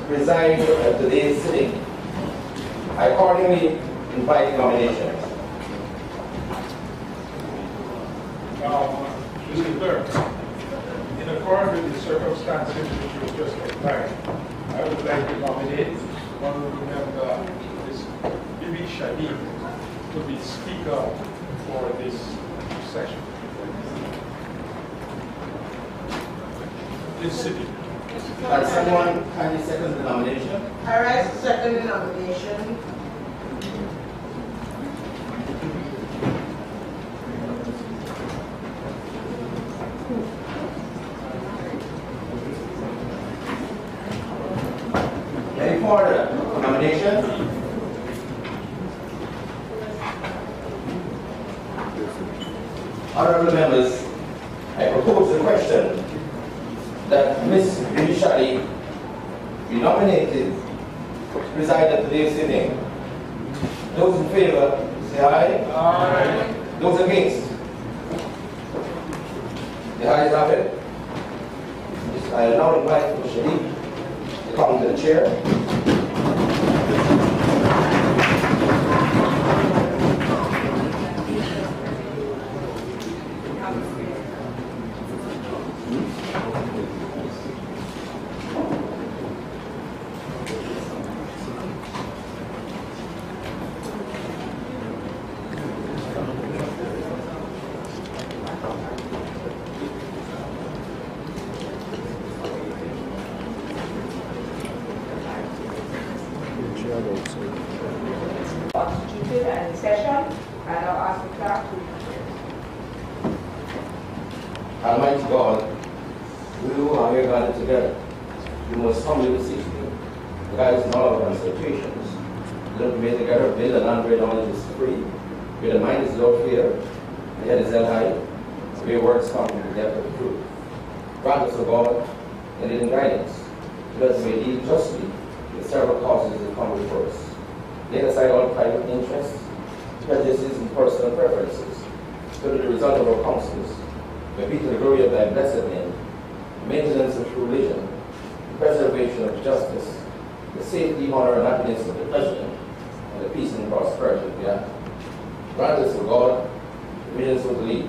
preside at today's sitting. I accordingly invite nominations. Mr. Clerk, in accordance with the circumstances which you just outlined, I would like to nominate Honorable Member Ms. Bibi Shaheen to be Speaker for this session. This sitting. Someone kindly second the nomination. I second the nomination. Any further nominations? Honorable members, I propose the question that Ms. Bibi Shaheen be nominated to preside at today's sitting. Those in favor, say aye. Aye. Those against? The ayes have it. I now invite Ms. Shaheen to come to the chair. Constituted and in session, and I'll ask the clerk to. Almighty God, we who are here gathered together, we must humbly beseech thee, to guide us in all our constitutions. Let us be made together, build and unbraid knowledge is free, where the mind is without fear, the head is held high, where words come from the depth of truth. Grant us, O God, and in guidance, because we may deal justly with several causes that come before us. Lay aside all private interests, prejudices, and personal preferences, so that the result of our counsels may be to the glory of thy blessed name, maintenance of true religion, preservation of justice, the safety, honor, and happiness of the president, and the peace and prosperity of the earth. Grant us, O God, dominion so to lead,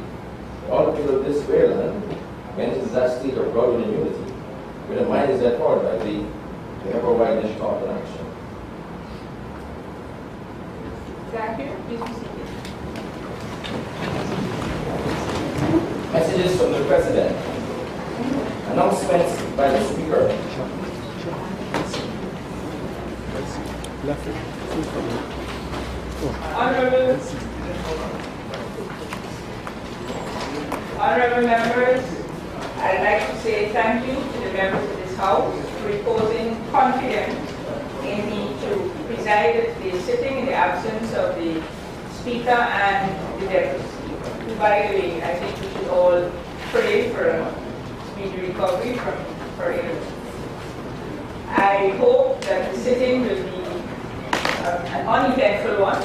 that all the people of this fair land may enter that state of brotherhood and unity, where the mind is led forward by thee, to ever widen thought and action. Thank you. Please be seated. Messages from the President. Announcements by the Speaker. Honorable members, I'd like to say thank you to the members of this House for reposing confidence in me to preside at the sitting in the absence of the Speaker and the Deputy Speaker. By the way, I think we should all pray for a speedy recovery from her illness. I hope that the sitting will be an uneventful one,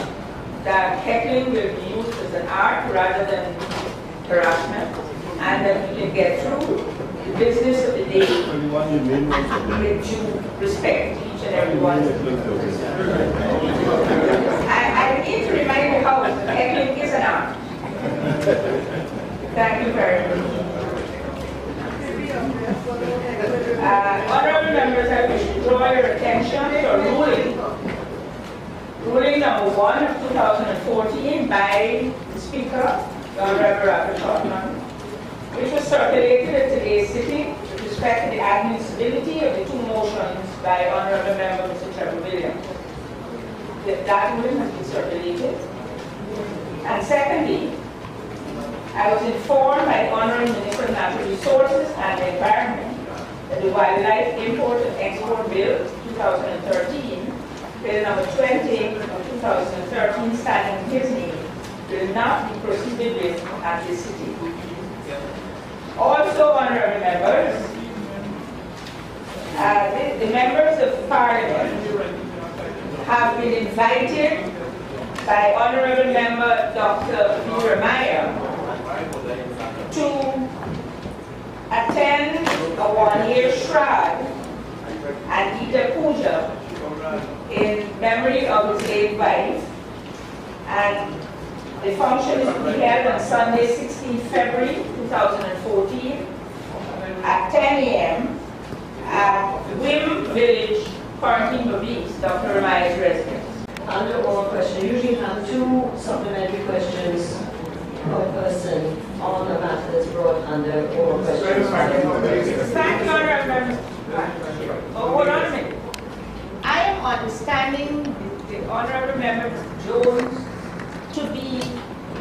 that heckling will be used as an art rather than harassment, and that we can get through the business of the day with due respect to each and every one. I need to remind the House that heckling is an art. Thank you very much. Honorable members, I wish to draw your attention to ruling number 1 of 2014 by the Speaker, the Honorable Raphael Shortman, which was circulated at today's sitting with respect to the admissibility of the two motions by Honorable Member Mr. Trevor Williams. That ruling has been circulated. And secondly, I was informed by the Honorable Minister of Natural Resources and the Environment that the Wildlife Import and Export Bill 2013, Bill number 20 of 2013, standing in his name, will not be proceeded with at this sitting. Also, honorable members, the members of Parliament have been invited by Honorable Member Dr. Vera Meyer to attend a one-year shroud and Ida Puja in memory of his late wife. And the function is to be held on Sunday, 16 February 2014 at 10 a.m. at Wim Village, Quarantine Babies, Dr. Ramaya's residence. Under oral question, you usually have 2 supplementary questions per person on the matter that's brought under oral questions. Thank you, Honourable Member. Oh, hold on a minute. I am understanding the Honourable Member Jones to be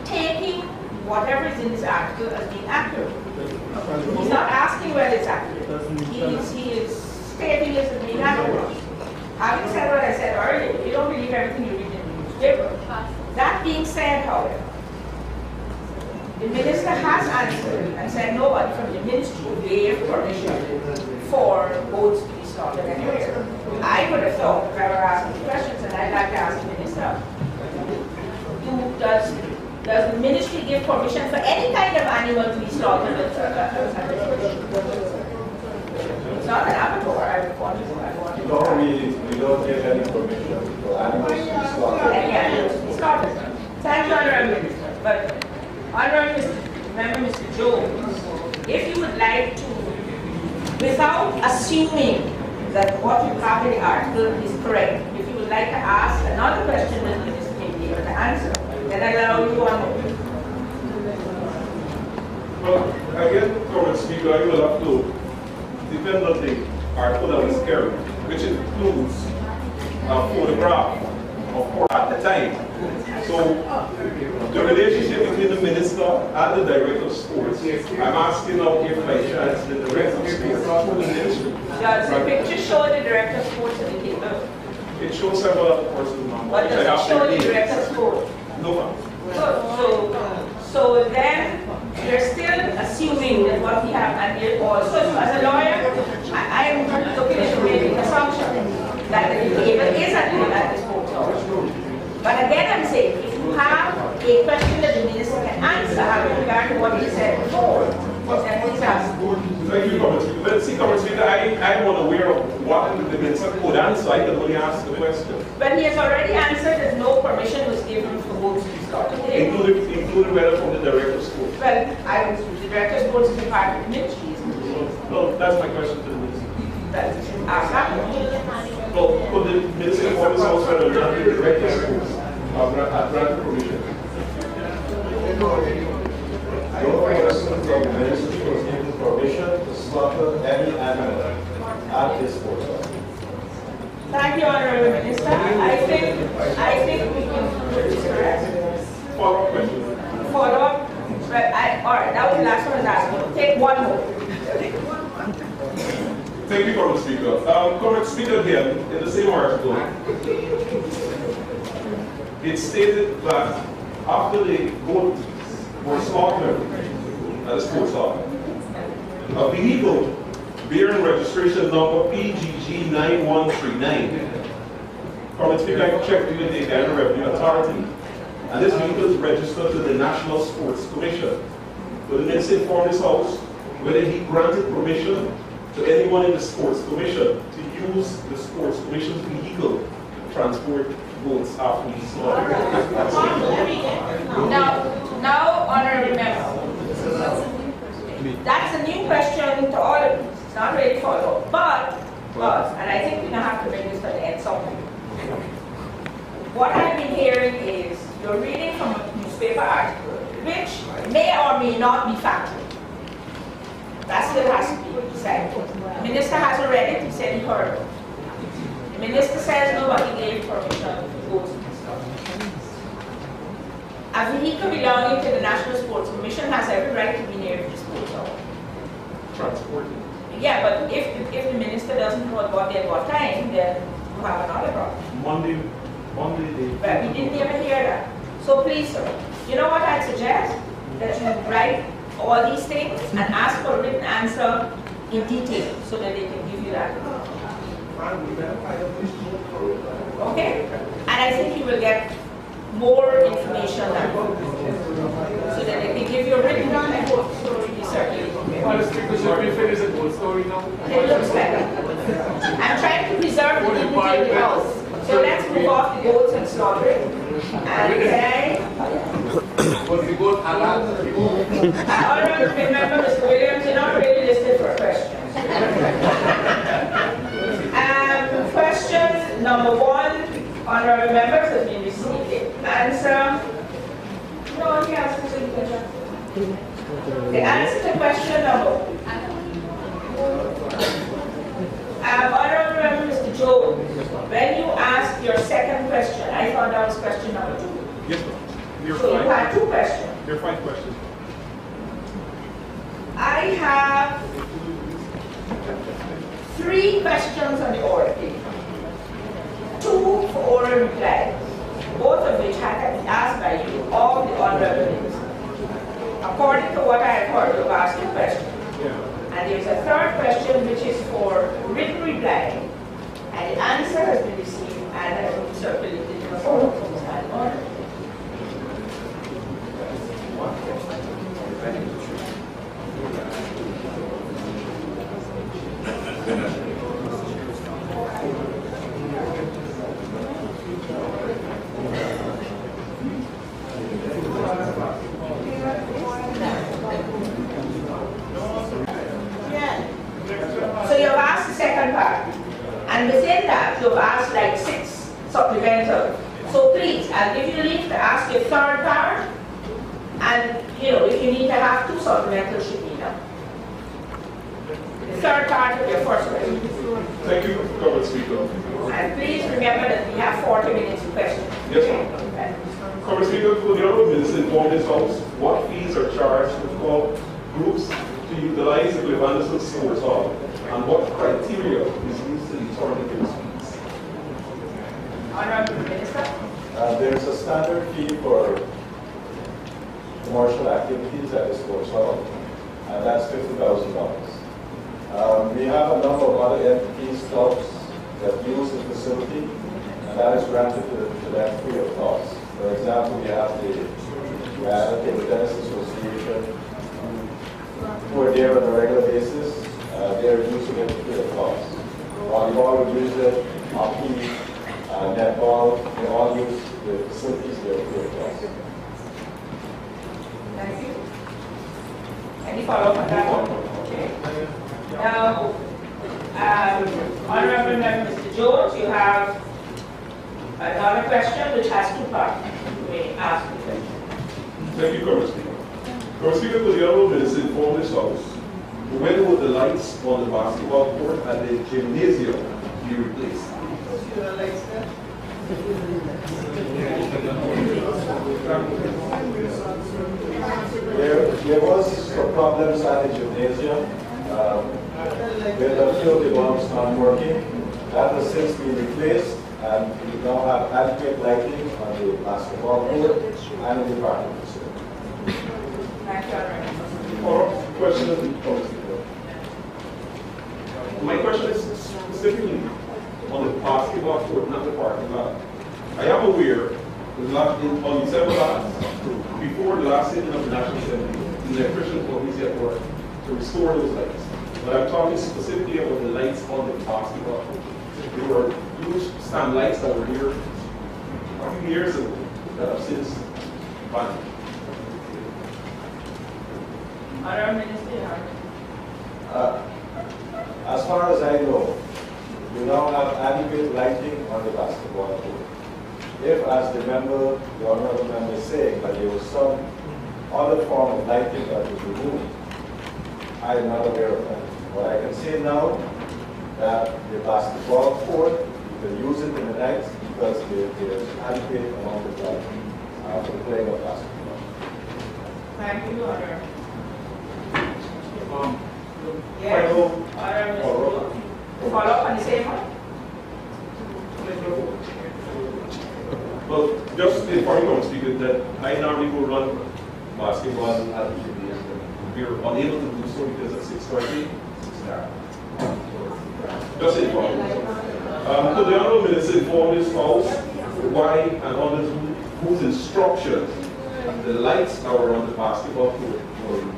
taking whatever is in this article as being accurate. He's not asking whether it's accurate. He is stating it as being accurate. Having said what I said earlier, you don't believe everything you read in the newspaper. That being said, however, the minister has answered and said nobody from the ministry gave permission for boats to be slaughtered anywhere. I would have thought, if I were asking questions, and I'd like to ask the minister, does the ministry give permission for any kind of animal to be slaughtered at it's not an abattoir, I want to No, we don't give any permission for animals to be slaughtered. any animals to be slaughtered. Thank you, Honourable Minister. But, Honourable Member Mr. Jones, if you would like to, without assuming that what you have in the article is correct, if you would like to ask another question that the minister may be able to answer, then I allow you one more. Well, again, Common Speaker, I will have to depend on the article that was carried, which includes a photograph of her at the time. So, the relationship between the minister and the director of sports, I'm asking now if by chance the director of sports to the ministry. Does the picture show the director of sports in the table? It shows several other persons, ma'am. But does it show the director of sports? No, ma'am. So then you're still assuming that what we have, and it also, as a lawyer, I am looking at making an assumption that the table is at the sports law. But again, I'm saying, if you have a question that the minister can answer with regard to what he said before, then please ask. Thank you, Common Speaker. But see, Common Speaker, I am unaware of what the minister could answer. I can only ask the question. But he has already answered that no permission was given for boats to be slaughtered. Including whether from the director of sports. Well, the director of sports is a part of the ministry, isn't it? No, that's my question to the minister. That's ask that. Well, could the minister inform us also whether the director of sports have granted permission? I don't question from the ministry was given permission to slaughter any animal at this sport. Thank you, Honourable Minister. I think we can put this correct. Follow-up question. Follow-up. All right, that was the last one I was asking. Take one more. Thank you, Common Speaker. Common Speaker again, in the same article, it stated that after the boat were slaughtered at the sports hall, a vehicle bearing registration number PGG 9139. Common Speaker, I checked with the Ghana Revenue Authority, and this vehicle is registered to the National Sports Commission. Will the minister inform this House whether he granted permission to anyone in the Sports Commission to use the Sports Commission's vehicle to transport boats after these slaughtered? Now, Honourable Member, that's a new question to all of you. It's not really follow-up, but, and I think we're going to have to bring this to the end something. What I've been hearing is you're reading from a newspaper article, which may or may not be factual. That still has to be said. The minister hasn't read it, he said he heard it. The minister says nobody gave permission to go to this stuff. A vehicle belonging to the National Sports Commission has every right to be near the sports hall. Transported. Yeah, but if the minister doesn't know what day, what time, then you have another problem. Monday day. But we didn't even hear that. So please, sir, you know what I'd suggest? That you write all these things and ask for a written answer in detail so that they can give you that. Okay? And I think you will get more information than so that they can give you a written answer. So you certainly. Should we finish the whole story now? It looks like that. I'm trying to preserve the dignity of the house. So let's move off the goats and slaughtering. And can honorable member, Mr. Williams, you're not really listed for questions. Question number 1, honorable members, has been received. Answer. No, he has to say the question. The answer to question number. Honorable member, Mr. Joe, when you asked your second question, I thought that was question number 2. Yes, ma'am. So you had 2 questions. There are 5 questions. I have 3 questions on the order paper. 2 for oral reply, both of which had to be asked by you, all the honorable members. According to what I have heard, you've asked 2 questions. And there's a 3rd question which is for written reply, and the answer has been received and has been circulated in the form of standing order. So you've asked the second part, and within that you've asked like 6 supplemental. So please, I'll give you leave to ask your 3rd part, and if you need to have 2 supplementals, should be enough. The 3rd part of your first question. Thank you, Covered Speaker. And please remember that we have 40 minutes for questions. Yes, ma'am. Covered Speaker, will the Honourable Minister inform this House what fees are charged to club groups to utilize the Cliff Anderson Sports Hall, and what criteria is used to determine those fees? Honourable Minister. There's a standard fee for commercial activities at the sports hall, and that's $50,000. We have a number of other entities, clubs, that use the facility, and that is granted to them free of cost. For example, we have the Table Tennis Association, who are there on a regular basis. They're using it free of cost. Volleyball would use it, hockey, netball, they all use the facilities there free of cost. Thank you. Any follow-up on that one? Okay. Now, honorable member Mr. Jones, you have another question which has 2 parts. You may ask the question. Thank you, Covered Speaker. Covered Speaker, will the Honourable Minister inform this House when will the lights on the basketball court and the gymnasium be replaced? There was some problems at the gymnasium with a few of the bulbs not working. That has since been replaced, and we now have adequate lighting on the basketball court and in the parking facility. Thank you, Question of the Covered Speaker. My question is specifically on the basketball court, not the parking lot. I am aware that on December last, before the last sitting of the National Assembly, the electrician was at work to restore those lights. But I'm talking specifically about the lights on the basketball court. There were huge stand lights that were here a few years ago that have since vanished. Honourable Minister. As far as I know, we now have adequate lighting on the basketball court. If, as the honourable member is saying, that there was some other form of lighting that was removed, I am not aware of that. What I can say now, that the basketball court, you can use it in the night because there's adequate amount of lighting for the playing of basketball. Thank you, Honourable. Yes. Follow Follow up on the same one? Well, just to inform you, Speaker, that I normally go run basketball at the gymnasium. We are unable to do so because at 6:30, it's dark. Just inform you. So the Honourable Minister informed this House why and under whose instructions the lights that were on the basketball court were removed.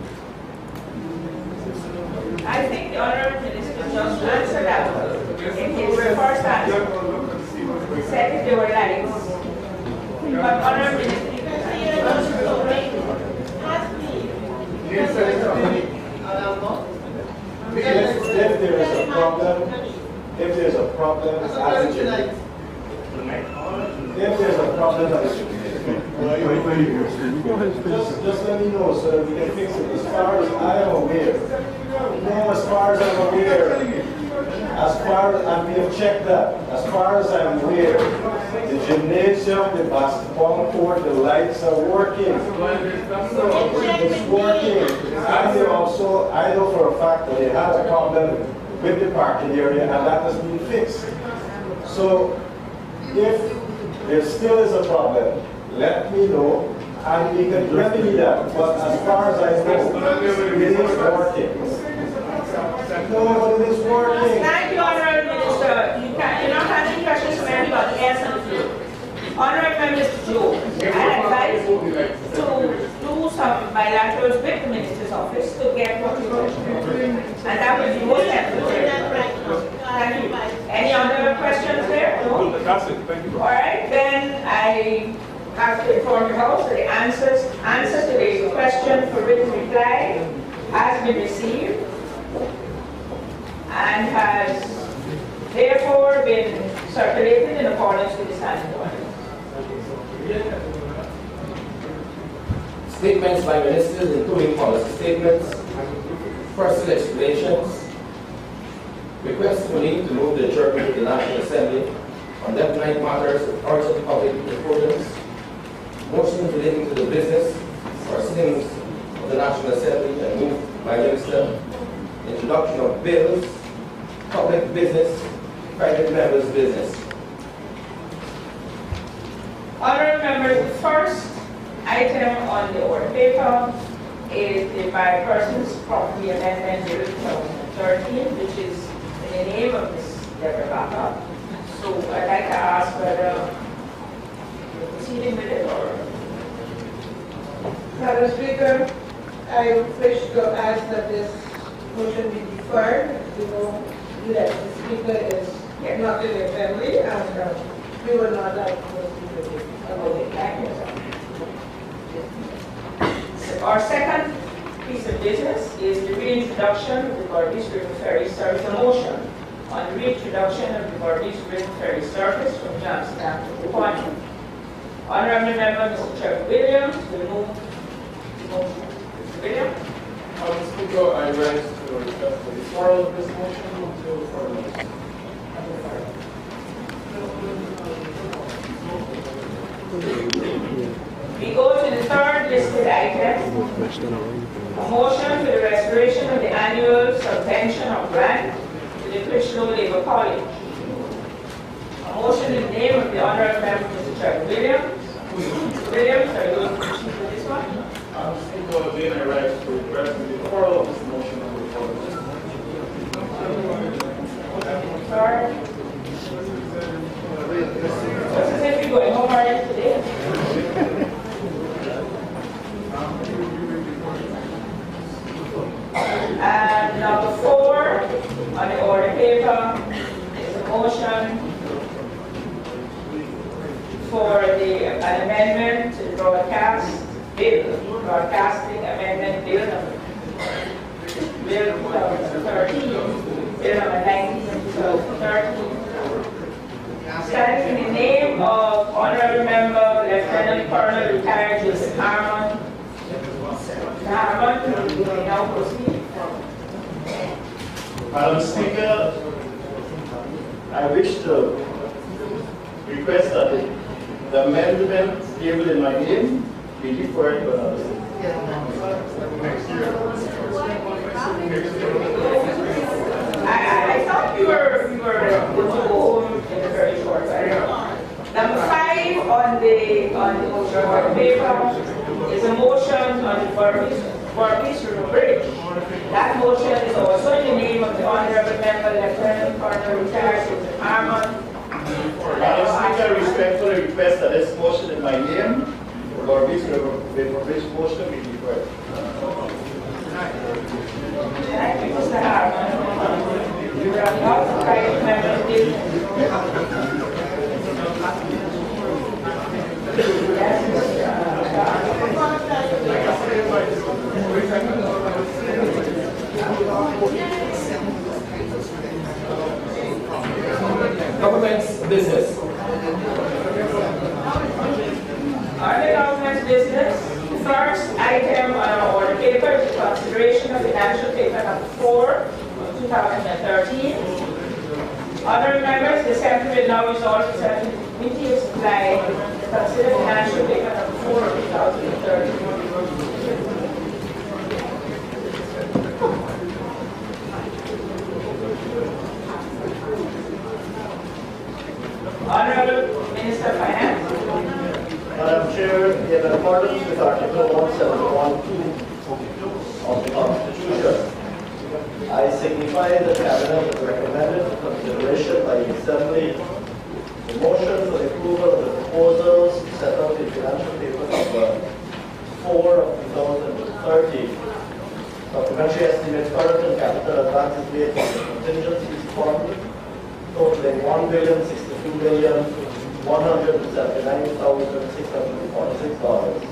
I think the Honourable Minister just answered that one. in his first answer, said if they were lights. But Honorable If there is a problem, as it should be. If there's a problem, as it should be. Just let me know so that we can fix it. As far as I am aware, as far as I'm aware, and we have checked that, as far as I'm aware, the gymnasium, the basketball court, the lights are working. It's working. I know for a fact that they had a problem with the parking area and that has been fixed. So if there still is a problem, let me know and we can remedy that. But as far as I know, it is working. No, it is working. Thank you, Honorable Minister. You're not answering questions from anybody else on the floor. Honorable Mr. Jones, I advise you to do some bilaterals with the Minister's office to get what you want. And that will be most helpful. Thank you. Any other questions there? No? That's it. Thank you. All right, then I have to inform the House that the answer to the question for written reply has been received and has therefore been circulated in accordance with the standing order. Statements by ministers, including policy statements, personal explanations, requests for leave to move the adjournment of the National Assembly on definite matters of urgent public importance, motions relating to the business or sittings of the National Assembly and moved by minister, introduction of bills, public business, private members' business. Honorable members, the first item on the order paper is the by persons property amendment bill 2013, which is in the name of Ms. Deborah Baca. So I'd like to ask whether you're proceeding with it or. Madam Speaker, I wish to ask that this motion be deferred. You know that the Speaker is not in the assembly and we would not like to proceed with it. Okay, thank you, sir. Our second piece of business is the reintroduction of the Berbice River Ferry Service. A motion on the reintroduction of the Berbice River Ferry Service from Johnstown to Quantum. Honorable Member Mr. Trevor Williams will move the motion. Mr. Williams? Mr. Speaker, I rise to request the deferral of this motion until further notice. We go to the third listed item, a motion for the restoration of the annual subvention or grant to the Critchlow Labour College. A motion in the name of the Honourable Member Mr. Trevor Williams. Mr. Williams, are you going to proceed with this one? Mr. Speaker, again I rise to request the deferral of this motion until further notice. Sorry. What's as if you're going home already today? And number 4 on the order paper is a motion for an amendment to the broadcasting amendment bill number 2013, bill number 19 2013. Standing in the name of Honorable Member Lieutenant Colonel retired Joseph Harmon. Harmon, you may now proceed. Madam Speaker, I wish to request that the amendment tabled in my name be deferred to another day. I thought you were going to go home in a very short time. Number 5 on the paper is a motion on the Berbice River Bridge. That motion is also in the name of the Honourable Member Lieutenant Colonel retired Joseph Harmon. Madam Speaker, I respectfully request that this motion in my name, Berbice River Bridge motion, be deferred. Thank you, Mr. Harmon. There are lots of private members' business. Government's business. Under government's business, the first item on our order paper is the consideration of financial paper number 4 of 2013. Honorable members, the Assembly will now resort to certain committee of supply to consider financial paper number 4 of 2013. Honorable Minister of Finance. Madam Chair, in accordance with Article 171(2) of the Constitution, I signify the Cabinet has recommended for consideration by the Assembly the motion for the approval of the proposals set out in financial paper number 4 of 2013. Supplementary estimates current and capital advances made from the contingencies fund totaling $1,062,179,646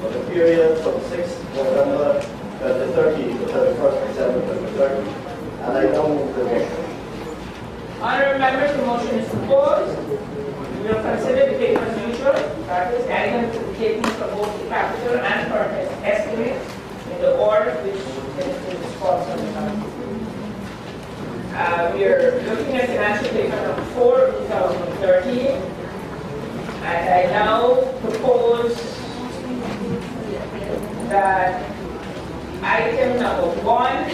for the period from 6th November 2013 to 31st December 2030. And I now move the motion. Honorable members, the motion is proposed. We will consider the paper as usual. That is, adding to the statements for both the capital and current estimates in the order which the response on the council. We are looking at financial paper number 4 of 2013, and I now propose that item number 1,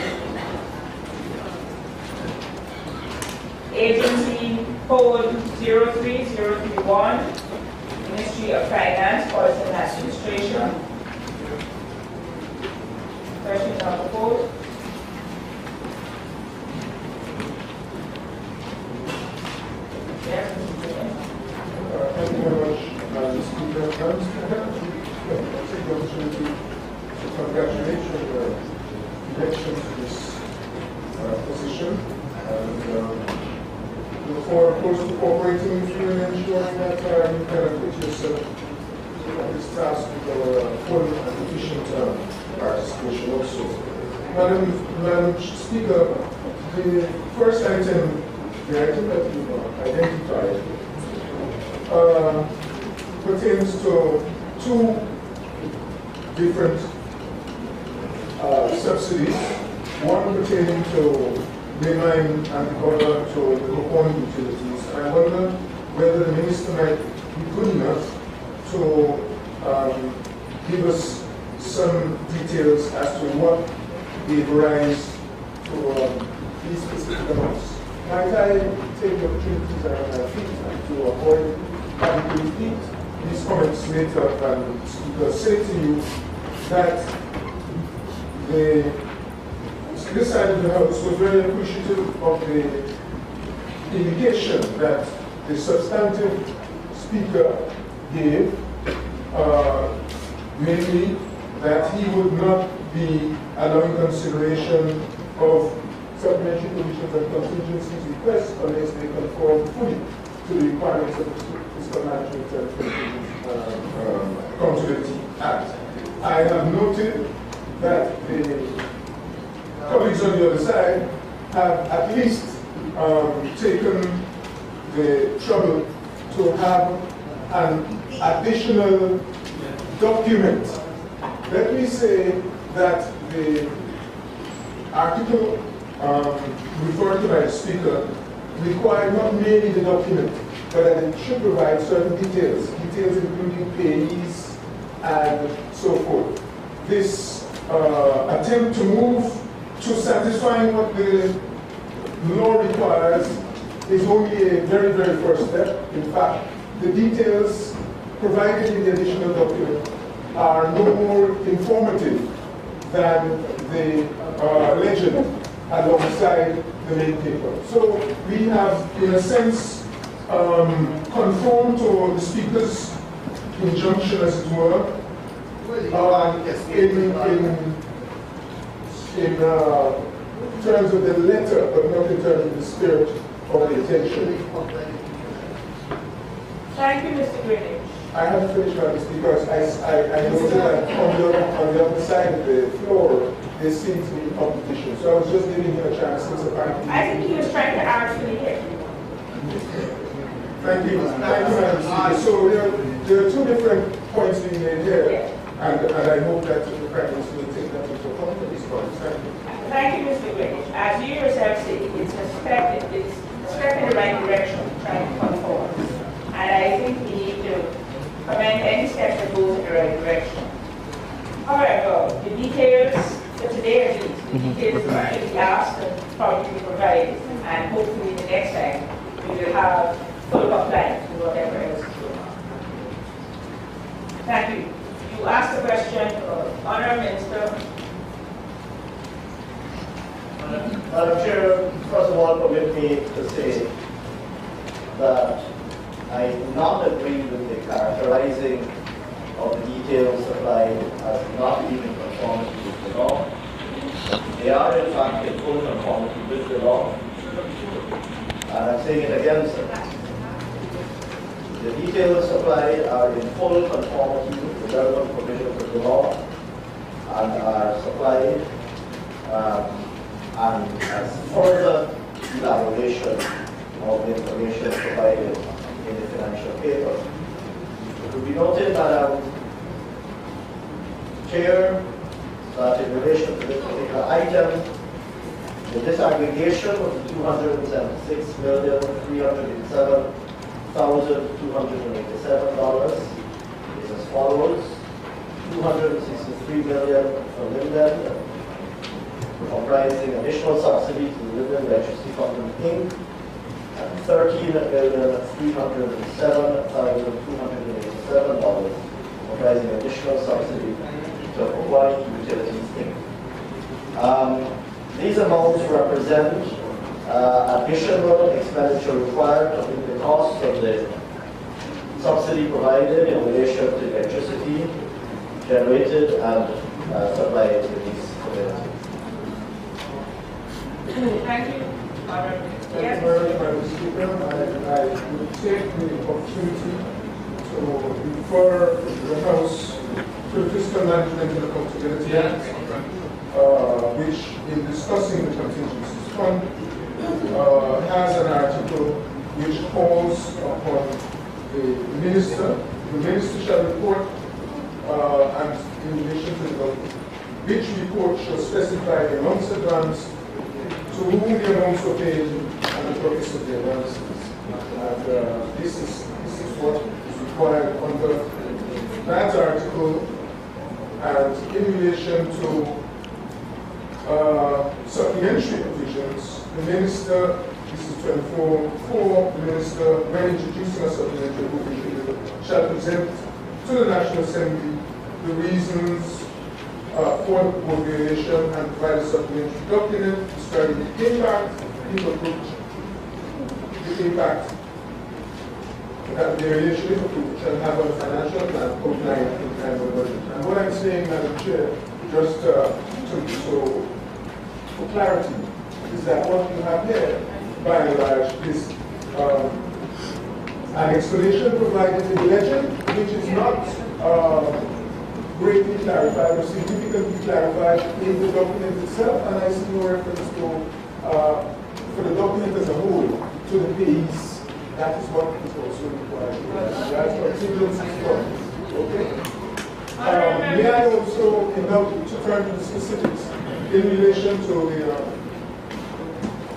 Agency Code 03031, Ministry of Finance, Policy and Administration. Questions on the code? Thank you very much, Mr. Speaker. I'll take the opportunity to congratulate you on the election to this position. And look forward to cooperating with you and ensuring that you can acquit yourself of this task with our full and efficient participation also. Madam Speaker, the first item, the item that you identified, pertains to 2 different subsidies, one pertaining to mainline and the other to the component utilities. I wonder whether the Minister might be good enough to give us some details as to what gave rise to these specific amounts. Might I take the opportunities that are on my feet to avoid having to repeat these comments later and Speaker say to you that this side of the House was very appreciative of the indication that the substantive Speaker gave, mainly that he would not be allowing consideration of supplementary provisions and contingencies requests unless they conform fully to the requirements of the Fiscal Management and Accountability Act. I have noted that the colleagues on the other side have at least taken the trouble to have an additional document. Let me say that the article referred to by the Speaker required not merely the document, but that it should provide certain details including payees and so forth. This attempt to move to satisfying what the law requires is only a very, very first step. In fact, the details provided in the additional document are no more informative than the legend alongside the main paper. So we have, in a sense, conformed to the Speaker's injunction, as it were, in in terms of the letter, but not in terms of the spirit of the intention. Thank you, Mr. Greenwich. I haven't finished my list because I noted that on the other side of the floor, there seems to be competition. So I was just giving him a chance since apparently. I think he was trying to artfully hit. Thank you, Madam Speaker. So there are two different points being made here, and I hope that the Prime Minister will take that into account at this point. Thank you. Thank you, Mr. Greenwich. As you yourself say, it's a step in the right direction, trying to come forward. And I think we need to commend any steps that goes in the right direction. All right, well, the details for today at least, the details will be asked and probably be provided, and hopefully the next time we will have full compliance with whatever else is going on. Thank you. You asked the question, Honourable Minister. Madam Chair, first of all, permit me to say that I do not agree with the characterizing of the details supplied as not being in conformity with the law. They are in fact in full conformity with the law. And I'm saying it again, sir. The details supplied are in full conformity with the relevant provisions of the law and are supplied and as further elaboration of the information provided in the financial paper. It will be noted, Madam Chair, that in relation to this particular item, the disaggregation of the $276,307,287 is as follows: $263 million for Linden, comprising additional subsidy to the Linden Electricity Company Inc., and $13,307,287, comprising additional subsidy to Hawaii Utilities Inc. These amounts represent additional expenditure required to meet the cost of the subsidy provided in relation to electricity generated and supplied to these communities. Thank you. Thank you very much, Madam Speaker. I would take the opportunity to refer the House to the Fiscal Management and Accountability Act, which, in discussing the contingencies fund, has an article which calls upon the minister. The minister shall report, and in relation to the which report shall specify the amounts advanced, to whom the amounts were paid, and the purpose of the advances. And this is what is required under that article. And in relation to supplementary provisions, the minister, this is 24.4, the minister, when introducing a supplementary provision, shall present to the National Assembly the reasons for the appropriation and provide a supplementary document describing the impact, the impact that the variation if approved shall have on the financial plan outlined in the annual budget. And what I'm saying, Madam Chair, just for clarity, is that what you have here, by and large, is an explanation provided in the legend, which is not greatly clarified or significantly clarified in the document itself, and I see no reference to, for the document as a whole, to the payees. That is what is also required. That's contingency funds. Okay? May I also indulge to turn to the specifics in relation to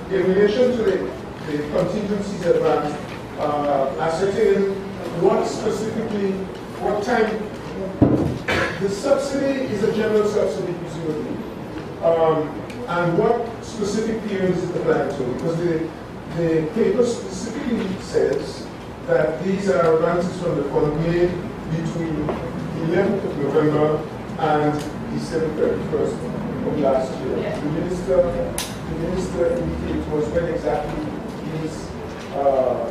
the contingencies advanced, ascertain what specifically, what time. The subsidy is a general subsidy, presumably, and what specific periods is applied to? Because the paper specifically says that these are advances from the fund made between the 11th of November and December 31st of last year. Yes. The minister indicated to us when exactly these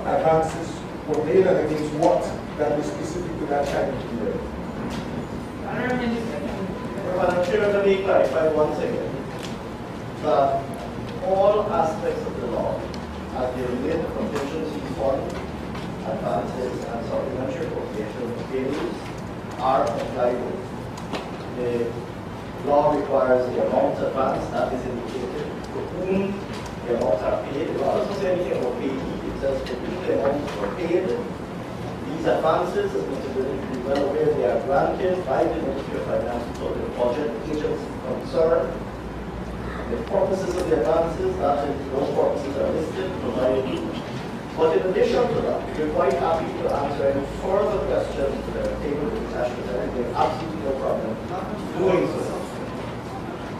advances were made and against what that was specific to that time of year. Madam Chair, let me clarify one second. all aspects of the law as they relate to contingency fund, advances, and supplementary appropriation payments are complied with. The law requires the amount advance that is indicated, to whom the amounts are paid. The law doesn't say anything about payee, it says to whom the amounts were paid. These advances, as Mr. Brilliant is well aware, they are granted by the Ministry of Finance to the budget agency concerned. The purposes of the advances, those purposes are listed, provided. But in addition to that, we're quite happy to answer any further questions that are tabled with the National Assembly. We have absolutely no problem doing so.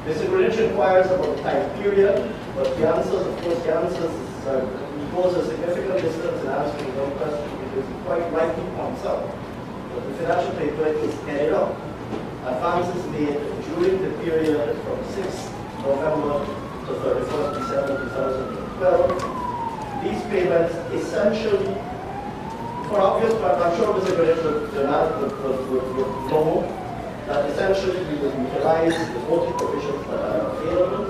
Mr. Greenwich inquires about the time period, but the answers, of course, he goes a significant distance in answering one question because he quite rightly points out that the financial paper is headed up. Advances made during the period from 6th November to 31st December 2012. These payments essentially, for obvious reasons, I'm sure Mr. Greenwich would know that essentially we will utilize the voting provisions that are available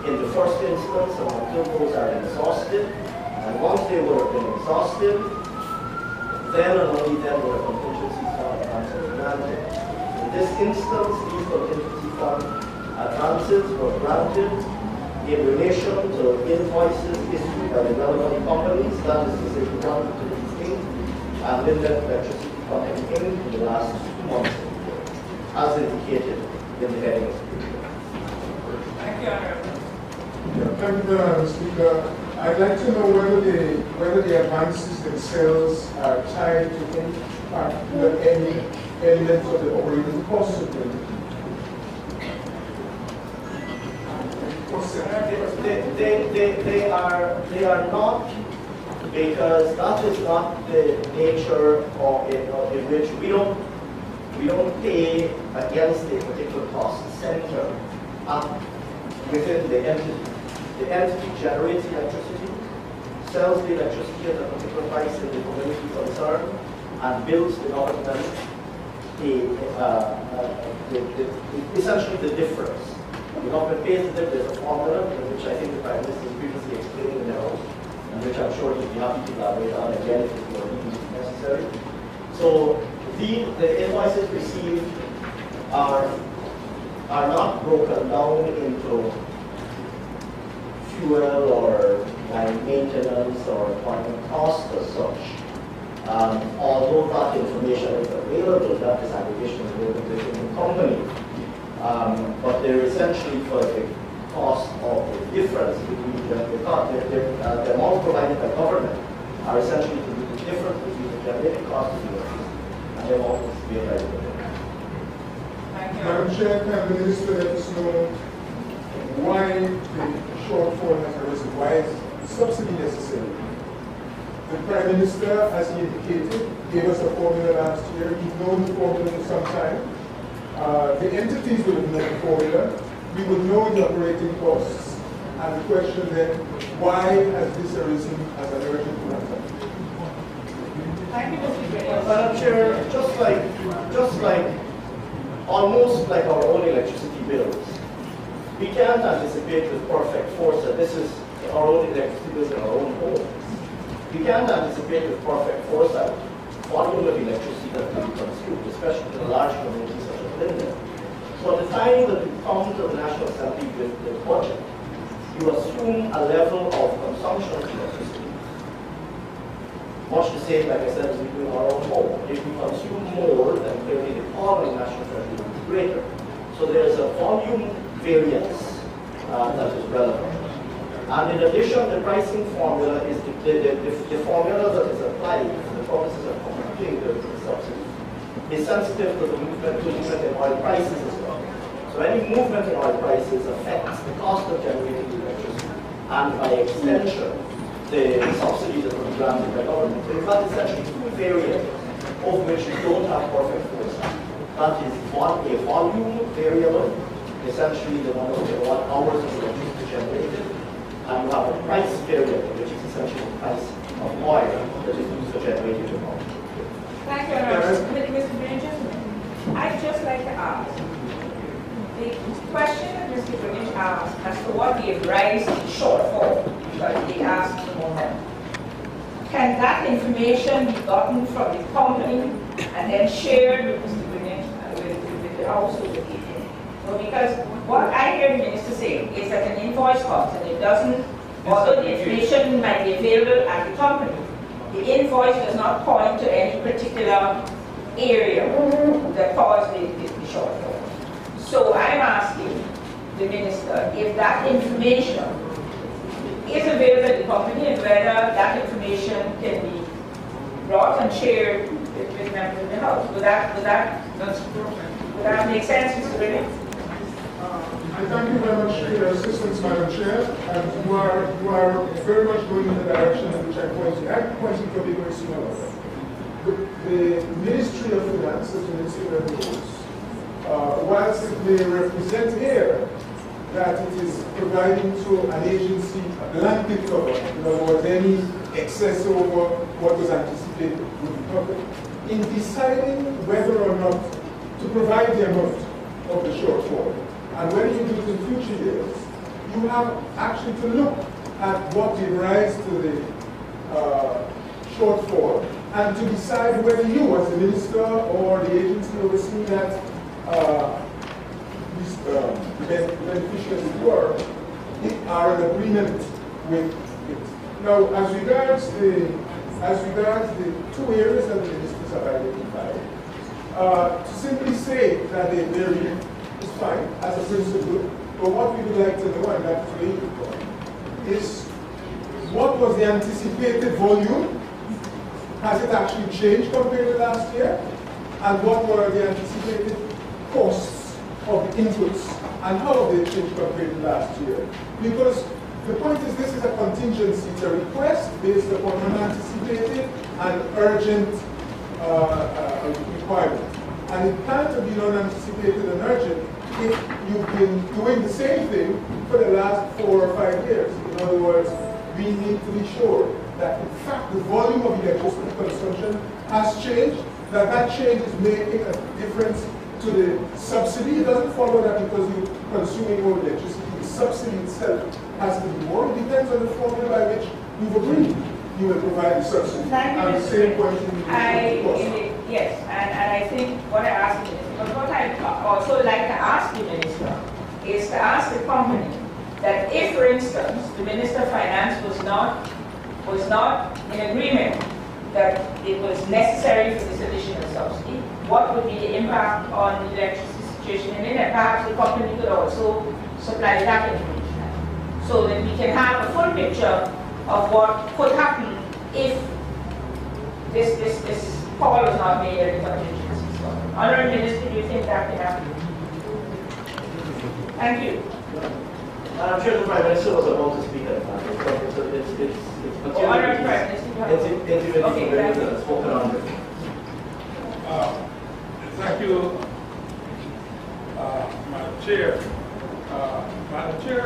in the first instance until those are exhausted. And once they would have been exhausted, then and only then will a contingency fund advance be granted. In this instance, these contingency fund advances were granted in relation to invoices issued by the relevant companies, that is to say, the one Utilities Inc. and Linden Electricity Company Inc. in the last 2 months, as indicated in the heading of the paper. Thank you, Honorable. Thank you, Mr. Speaker. I'd like to know whether the advances themselves are tied to any particular elements of the operating cost of the They are not, because that is not the nature in which we don't pay against a particular cost center within the entity. The entity generates electricity, sells the electricity at a particular price in the community concerned, and bills the government essentially the difference. The government pays the difference. There's a formula, which I think the Prime Minister previously explained in the House, and which I'm sure he'd be happy to elaborate on again if it were necessary. So the invoices received are not broken down into fuel or maintenance or employment costs as such. Although that information is available, that disaggregation is available within the company. But they're essentially for the cost of the difference between the amounts provided by government are essentially to do the difference between the generated cost of the electricity and the amount that's paid by the government. Thank you. Madam Chair, can the Minister let us know why the shortfall has arisen? Why is subsidy necessary? The Prime Minister, as he indicated, gave us a formula last year. We've known the formula for some time. The entities will have known the formula. We will know the operating costs. And the question then, why has this arisen as an urgent matter? Thank you, Mr. Greenwich. Madam Chair, just like almost like our own electricity bills, we can't anticipate with perfect force that this is our own electricity bills in our own homes. We can't anticipate with perfect foresight volume of electricity that will be consumed, especially in a large community such as Linden. So at the time that you come to the National Assembly with the budget, you assume a level of consumption of electricity. Much the same, like I said, as we do in our own home. If we consume more, then clearly the call on the National Treasury will be greater. So there is a volume variance that is relevant. And in addition, the pricing formula is the formula that is applied for the purposes of computing the subsidy is sensitive to the movement in oil prices as well. So any movement in oil prices affects the cost of generating electricity, and by extension, the subsidy that will be granted by government. So you've got essentially two variables over which you don't have perfect foresight. That is a volume variable, essentially the number of kilowatt hours of electricity generated, and you have a price variable, which is essentially the price of oil that is used to generate your power. Thank you, Honorable. Mr. Bridges, I'd just like to ask, The question that Mr. Greenwich asked as to what gave rise to the shortfall, because he asked at the moment, can that information be gotten from the company and then shared with Mr. Greenwich and with the also with the so because what I hear the minister say is that an invoice comes and it doesn't, although the information might be available at the company, the invoice does not point to any particular area that caused the shortfall. So I'm asking the minister if that information is available at the company and whether that information can be brought and shared with members of the House. Would that make sense, Mr. Greenwich? I thank you very much for your assistance, Madam Chair, and you are very much going in the direction in which I pointed. I'm pointing to a very similar. The Ministry of Finance, as the Ministry of Revenues, whilst it may represent here that it is providing to an agency a blanket cover, in other words, any excess over what was anticipated would be covered, in deciding whether or not to provide the amount of the shortfall. And when you do it in future years, you have actually to look at what gave rise to the shortfall and to decide whether you, as the minister or the agency overseeing that beneficiaries are in agreement with it. Now, as regards the two areas that the ministers have identified, to simply say that they vary is fine as a principle, but what we would like to know, and that's very important, is what was the anticipated volume? Has it actually changed compared to last year? And what were the anticipated costs of the inputs, and how have they changed compared to last year? Because the point is, this is a contingency, it's a request based upon unanticipated and urgent requirement. And it can't be unanticipated and urgent if you've been doing the same thing for the last 4 or 5 years. In other words, we need to be sure that in fact the volume of electricity consumption has changed, that change is making a difference to the subsidy. It doesn't follow that because you're consuming more electricity, the subsidy itself has to be more. It depends on the formula by which you've agreed you will provide the subsidy. Thank you, the same question yes, and I think what I asked the minister, but what I also like to ask the minister is to ask the company that if, for instance, the Minister of Finance was not in agreement that it was necessary for this additional subsidy, what would be the impact on the electricity situation? And then perhaps the company could also supply that information so that we can have a full picture of what could happen if this call was not made at the contingency. So, Honourable Minister, do you think that can happen? Thank you. I'm sure the Prime Minister was about to speak at that. It's individually spoken on. Thank you, Madam Chair. Madam Chair,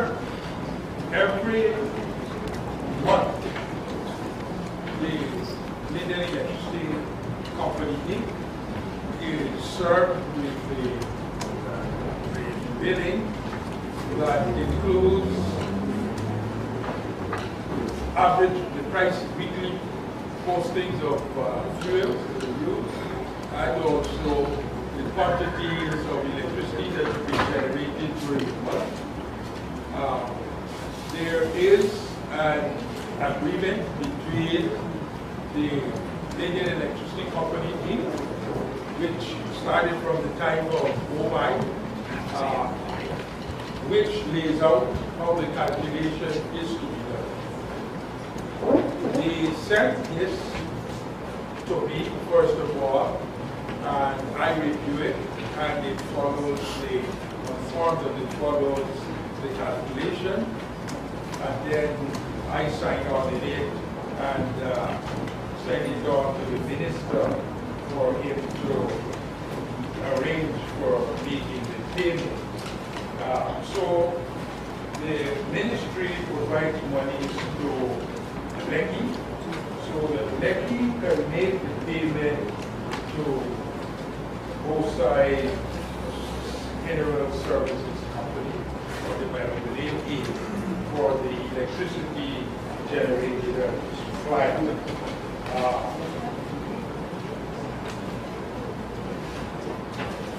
every month, the Indian Electricity Company Inc. is served with the billing that includes the price weekly postings of fuel to use, and also the quantities of electricity that will be generated during the month. There is an agreement between the Indian Electricity Company Inc., which started from the time of OMI, which lays out how the calculation is to be done. The set is to be, first of all, and I review it, and it follows it follows the calculation, and then I sign on it and send it on to the minister for him to arrange for making the payment. So the ministry provides monies to LECI, so that LECI can make the payment to OSI General Services or development aid for the electricity generated supply.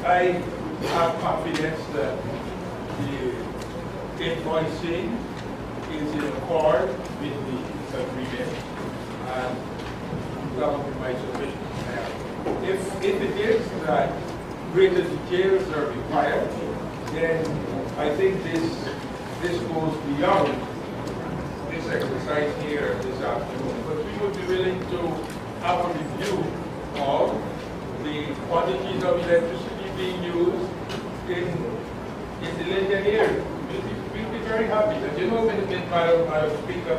I have confidence that the invoicing is in accord with the agreement, and that will be my submission. If it is that greater details are required, then I think this goes beyond this exercise here this afternoon. But we would be willing to have a review of the quantities of electricity being used in the Linden area. We'd be very happy. And you know, Madam Speaker,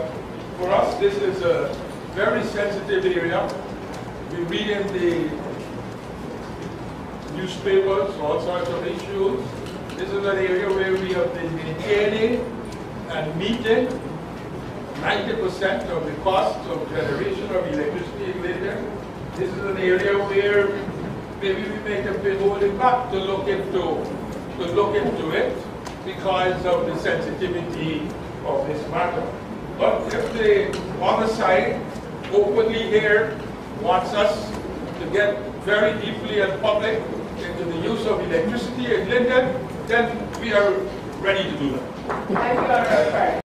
for us this is a very sensitive area. We read in the newspapers all sorts of issues. This is an area where we have been maintaining and meeting 90% of the cost of generation of electricity in Linden. This is an area where maybe we may have been holding back to look into it because of the sensitivity of this matter. But if the other side openly here wants us to get very deeply and public into the use of electricity in Linden, then we are ready to do that. Thank you, Honorable Friday.